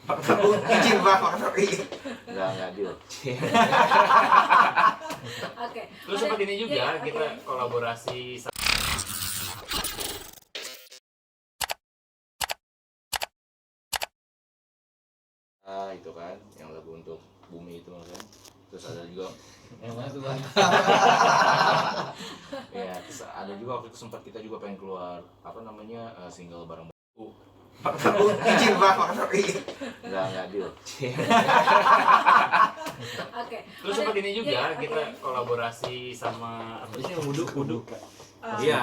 Izin Pak, Enggak deal. Oke. Terus seperti ini juga Iya, kita oke. kolaborasi Itu kan yang lagu untuk bumi itu kan. Terus ada juga yang mana tuh Bang? ya, terus ada juga waktu itu sempat kita juga pengen keluar apa namanya single bareng. izin Pak, Enggak deal. Oke. Terus seperti ini juga Iya, kita oke. kolaborasi sama apa sih wudhu. Iya,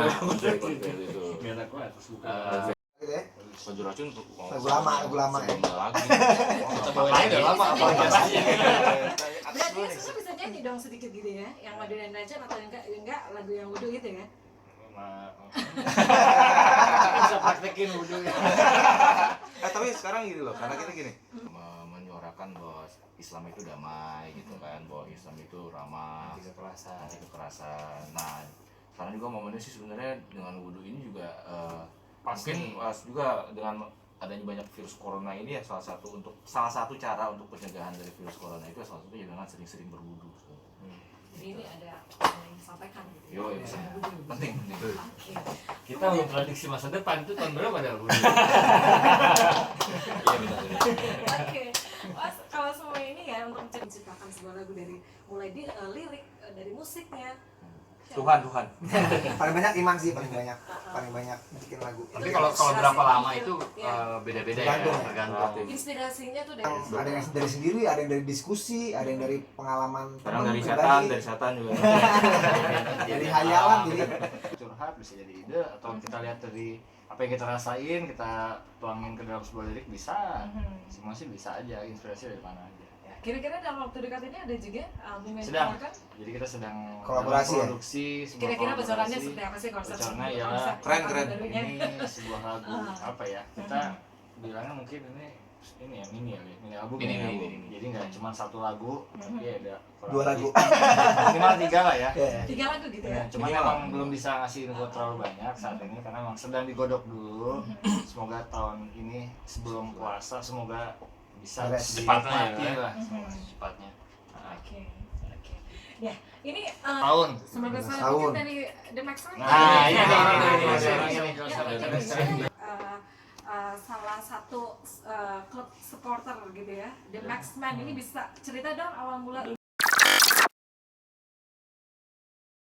itu. Biar aku atas bukan. gitu ya. Baju racun tuh. Lagu lama ya. Sebelum lagi. Bawain udah lama apa Berarti Susu bisa nyanyi dong sedikit gitu ya, yang Madu dan Racun atau enggak lagu yang wudhu gitu ya? Bisa praktekin wudhu ya. Tapi sekarang gitu loh, karena kita gini menyuarakan bahwa Islam itu damai gitu kan, bahwa Islam itu ramah, anti kekerasan. Nah, sekarang juga momennya sih sebenarnya dengan wudhu ini juga mungkin juga dengan adanya banyak virus corona ini ya salah satu cara untuk pencegahan dari virus corona itu salah satunya dengan sering-sering berwudhu. Jadi ini ada yang disampaikan gitu. Yo, ya, penting. Oke. Kita mau prediksi masa depan itu tahun berapa dah wudhu? Iya benar. Oke. Mas, kalau semua ini ya untuk menciptakan sebuah lagu dari mulai di lirik, dari musiknya. Tuhan. Paling banyak Iman sih, paling banyak bikin lagu. Tapi kalau berapa lama itu beda-beda ya, Tergantung. tergantung. Inspirasinya tuh dari Ada yang dari sendiri, ada yang dari diskusi, ada yang dari pengalaman Kadang dari pribadi, setan juga. dari hayalan jadi curhat bisa jadi ide atau kita lihat dari apa yang kita rasain kita tuangin ke dalam sebuah lirik bisa semua sih bisa aja inspirasi dari mana aja. kira-kira dalam waktu dekat ini ada juga album yang Sedang. dikeluarkan? Jadi kita sedang Kolaborasi ya? produksi sebuah Kira-kira kolaborasi. bocorannya seperti apa sih konsep? Bocorannya ya Keren. barunya? ini sebuah lagu apa ya kita bilangnya mungkin ini ya mini album Mini, ya. mini. Jadi nggak cuma satu lagu tapi ada kurang 2 lagu. lebih minimal 3 lah ya. Ya. 3 lagu gitu ya? Ya, cuman emang belum bisa ngasih info terlalu banyak saat ini karena emang sedang digodok dulu. Semoga tahun ini sebelum puasa semoga bisa Beres. Cepatnya dinikmati ya. lah cepatnya. Oke. Ya, ini Tahun. semoga Tahun. selanjutnya dari The Max Rock. Nah, ini. Salah satu klub supporter gitu ya, The Maxman ini bisa cerita dong awal mula